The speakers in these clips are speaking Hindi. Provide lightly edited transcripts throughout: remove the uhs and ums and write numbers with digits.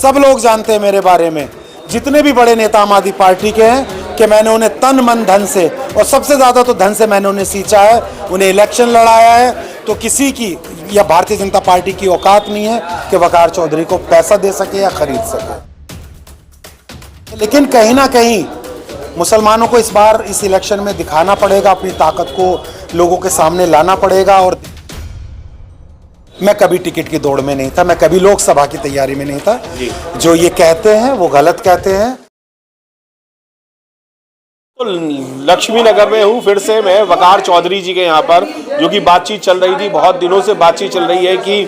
सब लोग जानते हैं मेरे बारे में, जितने भी बड़े नेता आम आदमी पार्टी के हैं, कि मैंने उन्हें तन मन धन से, और सबसे ज़्यादा तो धन से मैंने उन्हें सींचा है, उन्हें इलेक्शन लड़ाया है। तो किसी की या भारतीय जनता पार्टी की औकात नहीं है कि वकार चौधरी को पैसा दे सके या खरीद सके। लेकिन कहीं ना कहीं मुसलमानों को इस बार इस इलेक्शन में दिखाना पड़ेगा, अपनी ताकत को लोगों के सामने लाना पड़ेगा। और मैं कभी टिकट की दौड़ में नहीं था, मैं कभी लोकसभा की तैयारी में नहीं था। जो ये कहते हैं वो गलत कहते हैं। तो लक्ष्मी नगर में हूँ फिर से मैं वकार चौधरी जी के यहाँ पर, जो कि बातचीत चल रही थी, बहुत दिनों से बातचीत चल रही है कि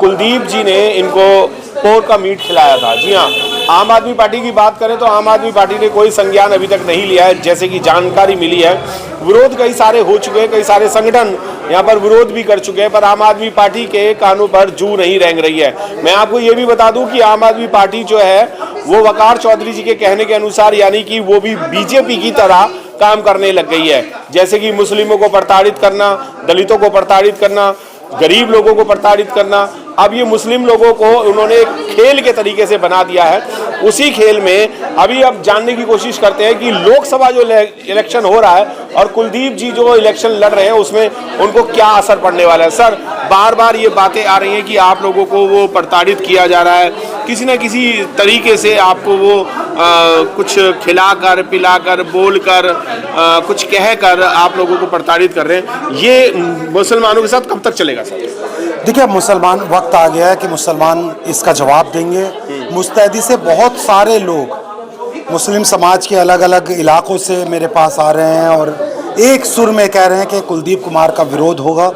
कुलदीप जी ने इनको पोर्क का मीट खिलाया था। जी हाँ, आम आदमी पार्टी की बात करें तो आम आदमी पार्टी ने कोई संज्ञान अभी तक नहीं लिया है, जैसे कि जानकारी मिली है। विरोध कई सारे हो चुके हैं, कई सारे संगठन यहाँ पर विरोध भी कर चुके हैं, पर आम आदमी पार्टी के कानों पर जू नहीं रेंग रही है। मैं आपको ये भी बता दूं कि आम आदमी पार्टी जो है वो वकार चौधरी जी के कहने के अनुसार, यानी कि वो भी बीजेपी की तरह काम करने लग गई है, जैसे कि मुस्लिमों को प्रताड़ित करना, दलितों को प्रताड़ित करना, गरीब लोगों को प्रताड़ित करना। अब ये मुस्लिम लोगों को उन्होंने एक खेल के तरीके से बना दिया है। उसी खेल में अभी अब जानने की कोशिश करते हैं कि लोकसभा जो इलेक्शन हो रहा है और कुलदीप जी जो इलेक्शन लड़ रहे हैं उसमें उनको क्या असर पड़ने वाला है। सर, बार बार ये बातें आ रही हैं कि आप लोगों को वो प्रताड़ित किया जा रहा है, किसी न किसी तरीके से आपको वो कुछ खिलाकर पिलाकर बोलकर कुछ कहकर आप लोगों को प्रताड़ित कर रहे हैं। ये मुसलमानों के साथ कब तक चलेगा सर? देखिए, मुसलमान वक्त आ गया है कि मुसलमान इसका जवाब देंगे। मुस्तैदी से बहुत सारे लोग मुस्लिम समाज के अलग अलग इलाकों से मेरे पास आ रहे हैं और एक सुर में कह रहे हैं कि कुलदीप कुमार का विरोध होगा,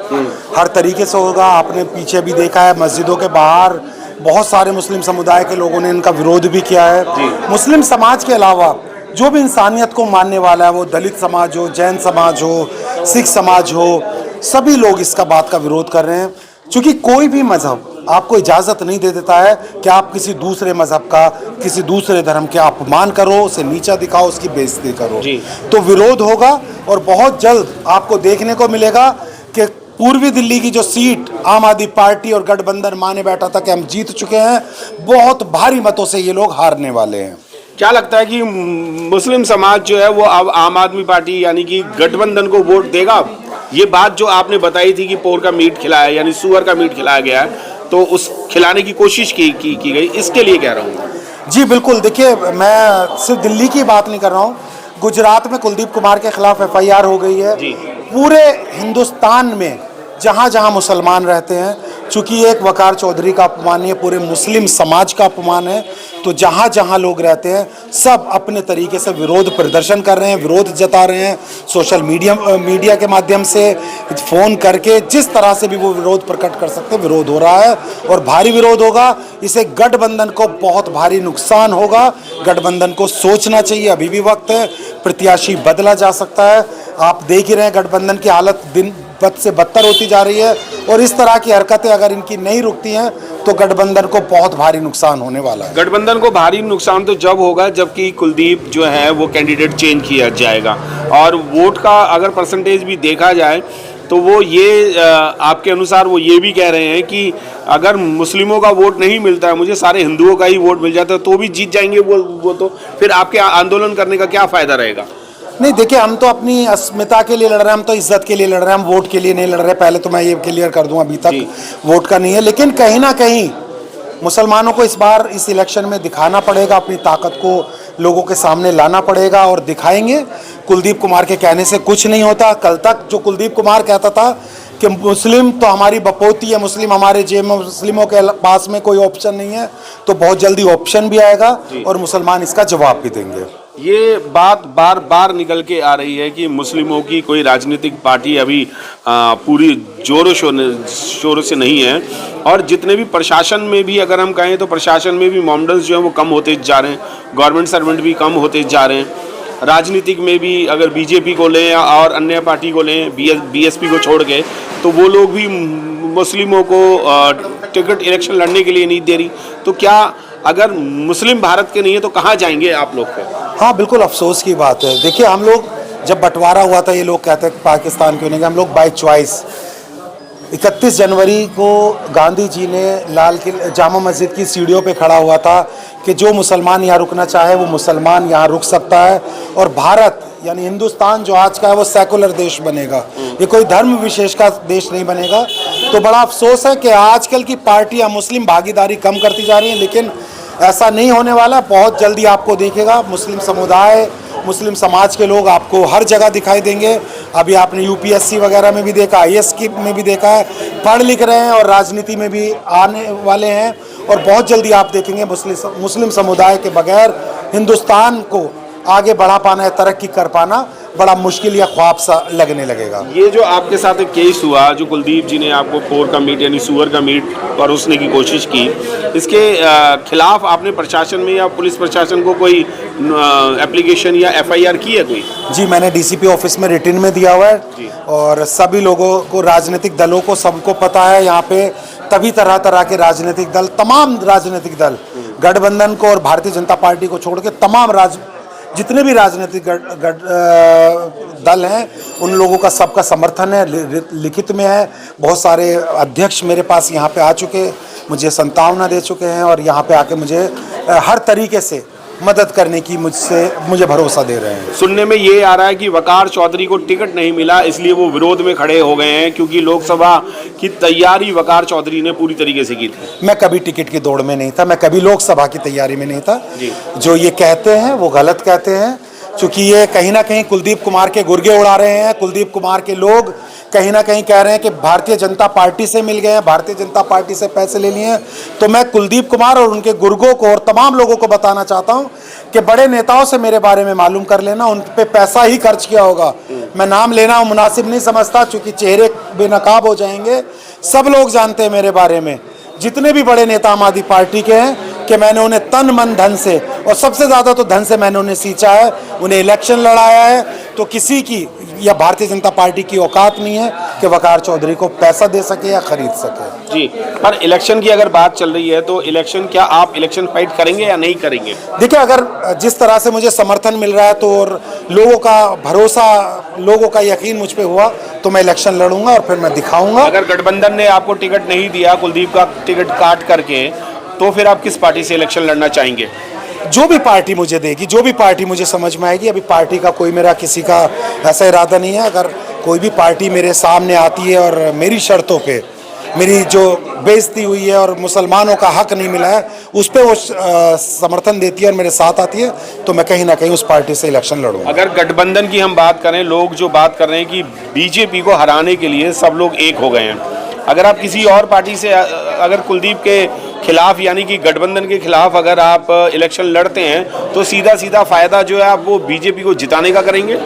हर तरीके से होगा। आपने पीछे भी देखा है, मस्जिदों के बाहर बहुत सारे मुस्लिम समुदाय के लोगों ने इनका विरोध भी किया है। मुस्लिम समाज के अलावा जो भी इंसानियत को मानने वाला है, वो दलित समाज हो, जैन समाज हो, सिख समाज हो, सभी लोग इसका बात का विरोध कर रहे हैं। क्योंकि कोई भी मजहब आपको इजाज़त नहीं दे देता है कि आप किसी दूसरे मजहब का, किसी दूसरे धर्म के अपमान करो, उसे नीचा दिखाओ, उसकी बेइज्जती करो। तो विरोध होगा और बहुत जल्द आपको देखने को मिलेगा कि पूर्वी दिल्ली की जो सीट आम आदमी पार्टी और गठबंधन माने बैठा था कि हम जीत चुके हैं, बहुत भारी मतों से ये लोग हारने वाले हैं। क्या लगता है कि मुस्लिम समाज जो है वो अब आम आदमी पार्टी यानी कि गठबंधन को वोट देगा? ये बात जो आपने बताई थी कि पोर का मीट खिलाया यानी सुअर का मीट खिलाया गया है, तो उस खिलाने की कोशिश की गई, इसके लिए कह रहा हूँ। जी बिल्कुल, देखिए मैं सिर्फ दिल्ली की बात नहीं कर रहा हूँ, गुजरात में कुलदीप कुमार के खिलाफ FIR हो गई है। पूरे हिंदुस्तान में जहाँ जहाँ मुसलमान रहते हैं, चूँकि ये एक वकार चौधरी का अपमान है, पूरे मुस्लिम समाज का अपमान है, तो जहाँ जहाँ लोग रहते हैं सब अपने तरीके से विरोध प्रदर्शन कर रहे हैं, विरोध जता रहे हैं। सोशल मीडिया के माध्यम से, फ़ोन करके, जिस तरह से भी वो विरोध प्रकट कर सकते हैं, विरोध हो रहा है और भारी विरोध होगा। इसे गठबंधन को बहुत भारी नुकसान होगा। गठबंधन को सोचना चाहिए, अभी भी वक्त है, प्रत्याशी बदला जा सकता है। आप देख ही रहे हैं गठबंधन की हालत दिन बद से बदतर होती जा रही है और इस तरह की हरकतें अगर इनकी नहीं रुकती हैं तो गठबंधन को बहुत भारी नुकसान होने वाला है। गठबंधन को भारी नुकसान तो जब होगा जबकि कुलदीप जो है वो कैंडिडेट चेंज किया जाएगा। और वोट का अगर परसेंटेज भी देखा जाए तो वो ये आपके अनुसार वो ये भी कह रहे हैं कि अगर मुस्लिमों का वोट नहीं मिलता है, मुझे सारे हिंदुओं का ही वोट मिल जाता है तो भी जीत जाएंगे वो तो फिर आपके आंदोलन करने का क्या फ़ायदा रहेगा? नहीं, देखिए, हम तो अपनी अस्मिता के लिए लड़ रहे हैं, हम तो इज्जत के लिए लड़ रहे हैं, हम वोट के लिए नहीं लड़ रहे। पहले तो मैं ये क्लियर कर दूं, अभी तक वोट का नहीं है। लेकिन कहीं ना कहीं मुसलमानों को इस बार इस इलेक्शन में दिखाना पड़ेगा, अपनी ताकत को लोगों के सामने लाना पड़ेगा और दिखाएंगे। कुलदीप कुमार के कहने से कुछ नहीं होता। कल तक जो कुलदीप कुमार कहता था कि मुस्लिम तो हमारी बपोती है, मुस्लिम हमारे जेब में, मुस्लिमों के पास में कोई ऑप्शन नहीं है, तो बहुत जल्दी ऑप्शन भी आएगा और मुसलमान इसका जवाब भी देंगे। ये बात बार बार निकल के आ रही है कि मुस्लिमों की कोई राजनीतिक पार्टी अभी पूरी जोरों शोरों से नहीं है। और जितने भी प्रशासन में भी अगर हम कहें तो प्रशासन में भी मामडल्स जो हैं वो कम होते जा रहे हैं, गवर्नमेंट सर्वेंट भी कम होते जा रहे हैं। राजनीतिक में भी अगर बीजेपी को लें और अन्य पार्टी को लें, BSP को छोड़ के, तो वो लोग भी मुस्लिमों को टिकट इलेक्शन लड़ने के लिए नहीं दे रही। तो क्या अगर मुस्लिम भारत के नहीं है तो कहाँ जाएंगे आप लोग फिर? हाँ, बिल्कुल अफसोस की बात है। देखिए, हम लोग जब बंटवारा हुआ था, ये लोग कहते हैं पाकिस्तान क्यों नहीं गए, हम लोग बाय चॉइस 31 जनवरी को गांधी जी ने लाल किले जामा मस्जिद की सीढ़ियों पे खड़ा हुआ था कि जो मुसलमान यहाँ रुकना चाहे वो मुसलमान यहाँ रुक सकता है, और भारत यानी हिंदुस्तान जो आज का है वो सेकुलर देश बनेगा, ये कोई धर्म विशेष का देश नहीं बनेगा। तो बड़ा अफसोस है कि आजकल की पार्टियाँ मुस्लिम भागीदारी कम करती जा रही हैं, लेकिन ऐसा नहीं होने वाला। बहुत जल्दी आपको देखेगा मुस्लिम समुदाय, मुस्लिम समाज के लोग आपको हर जगह दिखाई देंगे। अभी आपने यूपीएससी वगैरह में भी देखा, आईएएस की में भी देखा है, पढ़ लिख रहे हैं और राजनीति में भी आने वाले हैं। और बहुत जल्दी आप देखेंगे मुस्लिम समुदाय के बगैर हिंदुस्तान को आगे बढ़ा पाना या तरक्की कर पाना बड़ा मुश्किल या ख्वाब सा लगने लगेगा। ये जो आपके साथ एक केस हुआ, जो कुलदीप जी ने आपको पोर का मीट यानी सुअर का मीट परोसने की कोशिश की, इसके खिलाफ आपने प्रशासन में या पुलिस प्रशासन को कोई एप्लीकेशन या एफआईआर की है कोई? जी, मैंने डीसीपी ऑफिस में रिटन में दिया हुआ है और सभी लोगों को, राजनीतिक दलों को सबको पता है यहाँ पे, तभी तरह तरह के राजनीतिक दल, तमाम राजनीतिक दल, गठबंधन को और भारतीय जनता पार्टी को छोड़ के तमाम जितने भी राजनीतिक दल हैं उन लोगों का सबका समर्थन है, लिखित में है। बहुत सारे अध्यक्ष मेरे पास यहाँ पे आ चुके, मुझे संतावना दे चुके हैं और यहाँ पे आके मुझे हर तरीके से मदद करने की मुझे भरोसा दे रहे हैं। सुनने में ये आ रहा है कि वकार चौधरी को टिकट नहीं मिला, इसलिए वो विरोध में खड़े हो गए हैं, क्योंकि लोकसभा की तैयारी वकार चौधरी ने पूरी तरीके से की थी। मैं कभी टिकट की दौड़ में नहीं था, मैं कभी लोकसभा की तैयारी में नहीं था। जो ये कहते हैं वो गलत कहते हैं, क्योंकि ये कहीं ना कहीं कुलदीप कुमार के गुर्गे उड़ा रहे हैं। कुलदीप कुमार के लोग कहीं ना कहीं कह रहे हैं कि भारतीय जनता पार्टी से मिल गए हैं, भारतीय जनता पार्टी से पैसे ले लिए हैं। तो मैं कुलदीप कुमार और उनके गुर्गों को और तमाम लोगों को बताना चाहता हूं कि बड़े नेताओं से मेरे बारे में मालूम कर लेना, उन पे पैसा ही खर्च किया होगा। मैं नाम लेना मुनासिब नहीं समझता, क्योंकि चेहरे बेनकाब हो जाएंगे। सब लोग जानते हैं मेरे बारे में, जितने भी बड़े नेता आम आदमी पार्टी के हैं, कि मैंने उन्हें तन मन धन से, और सबसे ज़्यादा तो धन से मैंने उन्हें सींचा है, उन्हें इलेक्शन लड़ाया है। तो किसी की या भारतीय जनता पार्टी की औकात नहीं है कि वकार चौधरी को पैसा दे सके या खरीद सके। जी, पर इलेक्शन की अगर बात चल रही है तो इलेक्शन, क्या आप इलेक्शन फाइट करेंगे या नहीं करेंगे? देखिए, अगर जिस तरह से मुझे समर्थन मिल रहा है तो और लोगों का भरोसा, लोगों का यकीन मुझ पे हुआ, तो मैं इलेक्शन लड़ूंगा और फिर मैं दिखाऊंगा। अगर गठबंधन ने आपको टिकट नहीं दिया, कुलदीप का टिकट काट करके, तो फिर आप किस पार्टी से इलेक्शन लड़ना चाहेंगे? जो भी पार्टी मुझे देगी, जो भी पार्टी मुझे समझ में आएगी। अभी पार्टी का कोई मेरा किसी का ऐसा इरादा नहीं है। अगर कोई भी पार्टी मेरे सामने आती है और मेरी शर्तों पे, मेरी जो बेइज्जती हुई है और मुसलमानों का हक नहीं मिला है, उस पर वो समर्थन देती है और मेरे साथ आती है, तो मैं कहीं ना कहीं उस पार्टी से इलेक्शन लड़ूंगा। अगर गठबंधन की हम बात करें, लोग जो बात कर रहे हैं कि बीजेपी को हराने के लिए सब लोग एक हो गए हैं, अगर आप किसी और पार्टी से, अगर कुलदीप के खिलाफ यानी कि गठबंधन के खिलाफ अगर आप इलेक्शन लड़ते हैं, तो सीधा सीधा फायदा जो है आप वो बीजेपी को जिताने का करेंगे?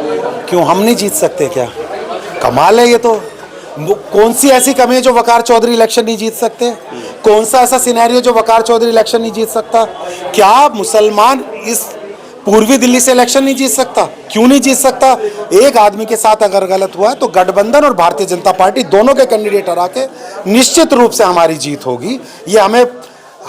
क्यों, हम नहीं जीत सकते क्या? कमाल है ये तो। कौन सी ऐसी कमी है जो वकार चौधरी इलेक्शन नहीं जीत सकते? कौन सा ऐसा सिनेरियो जो वकार चौधरी इलेक्शन नहीं जीत सकता? क्या मुसलमान इस पूर्वी दिल्ली से इलेक्शन नहीं जीत सकता? क्यों नहीं जीत सकता? एक आदमी के साथ अगर गलत हुआ है तो गठबंधन और भारतीय जनता पार्टी दोनों के कैंडिडेट हरा के निश्चित रूप से हमारी जीत होगी। ये हमें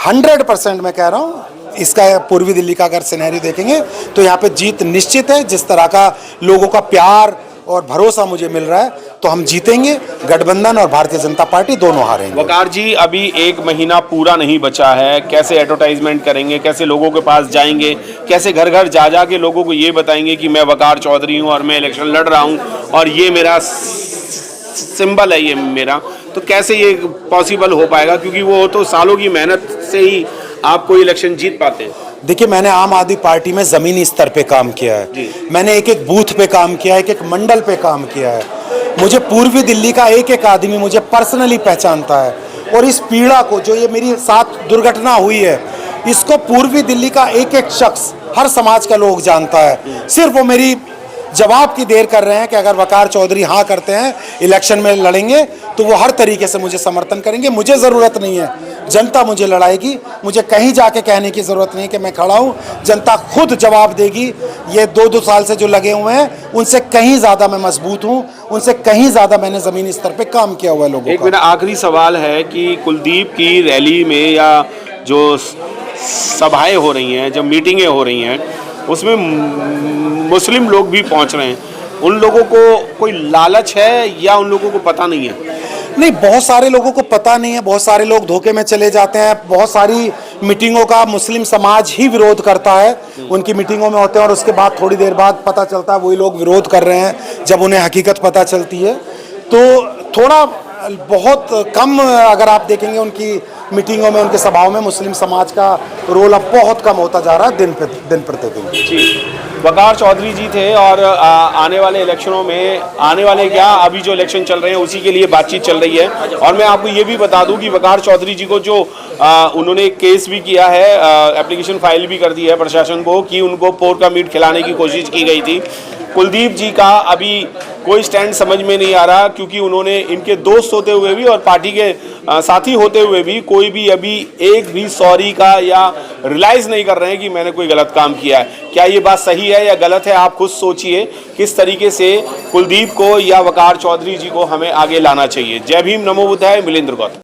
100% मैं कह रहा हूँ। इसका पूर्वी दिल्ली का अगर सिनेरियो देखेंगे तो यहाँ पे जीत निश्चित है। जिस तरह का लोगों का प्यार और भरोसा मुझे मिल रहा है, तो हम जीतेंगे। गठबंधन और भारतीय जनता पार्टी दोनों हारेंगे। वकार जी, अभी 1 महीना पूरा नहीं बचा है, कैसे एडवर्टाइजमेंट करेंगे, कैसे लोगों के पास जाएंगे, कैसे घर घर जा जा के लोगों को ये बताएंगे कि मैं वकार चौधरी हूँ और मैं इलेक्शन लड़ रहा हूँ और ये मेरा सिंबल है, ये मेरा, तो कैसे ये पॉसिबल हो पाएगा? क्योंकि वो तो सालों की मेहनत से ही आप कोई इलेक्शन जीत पाते हैं। देखिए, मैंने आम आदमी पार्टी में ज़मीनी स्तर पे काम किया है, मैंने एक एक बूथ पे काम किया है, एक एक मंडल पे काम किया है। मुझे पूर्वी दिल्ली का एक एक आदमी मुझे पर्सनली पहचानता है, और इस पीड़ा को, जो ये मेरी साथ दुर्घटना हुई है, इसको पूर्वी दिल्ली का एक एक शख्स, हर समाज का लोग जानता है। सिर्फ वो मेरी जवाब की देर कर रहे हैं कि अगर वकार चौधरी हाँ करते हैं, इलेक्शन में लड़ेंगे, तो वो हर तरीके से मुझे समर्थन करेंगे। मुझे ज़रूरत नहीं है, जनता मुझे लड़ाएगी। मुझे कहीं जाके कहने की ज़रूरत नहीं कि मैं खड़ा हूँ, जनता खुद जवाब देगी। ये 2-2 साल से जो लगे हुए हैं, उनसे कहीं ज़्यादा मैं मजबूत हूँ, उनसे कहीं ज़्यादा मैंने ज़मीनी स्तर पर काम किया हुआ है लोगों का। एक मेरा आखिरी सवाल है कि कुलदीप की रैली में या जो सभाएं हो रही हैं, जब मीटिंगें हो रही हैं, उसमें मुस्लिम लोग भी पहुंच रहे हैं, उन लोगों को कोई लालच है या उन लोगों को पता नहीं है? नहीं, बहुत सारे लोगों को पता नहीं है, बहुत सारे लोग धोखे में चले जाते हैं। बहुत सारी मीटिंगों का मुस्लिम समाज ही विरोध करता है, उनकी मीटिंगों में होते हैं और उसके बाद थोड़ी देर बाद पता चलता है वही लोग विरोध कर रहे हैं जब उन्हें हकीकत पता चलती है। तो थोड़ा बहुत कम अगर आप देखेंगे उनकी मीटिंगों में, उनके सभाओं में मुस्लिम समाज का रोल अब बहुत कम होता जा रहा है दिन प्रतिदिन। जी, वकार चौधरी जी थे और आने वाले इलेक्शनों में, आने वाले क्या, अभी जो इलेक्शन चल रहे हैं उसी के लिए बातचीत चल रही है। और मैं आपको ये भी बता दूं कि वकार चौधरी जी को जो उन्होंने एक केस भी किया है, एप्लीकेशन फाइल भी कर दी है प्रशासन को कि उनको पोर्क का मीट खिलाने की कोशिश की गई थी। कुलदीप जी का अभी कोई स्टैंड समझ में नहीं आ रहा, क्योंकि उन्होंने, इनके दोस्त होते हुए भी और पार्टी के साथी होते हुए भी कोई भी अभी एक भी सॉरी का या रियलाइज नहीं कर रहे हैं कि मैंने कोई गलत काम किया है। क्या ये बात सही है या गलत है, आप खुद सोचिए किस तरीके से कुलदीप को या वकार चौधरी जी को हमें आगे लाना चाहिए। जय भीम, नमो बुद्धाय, मिलिंद्र गौतम।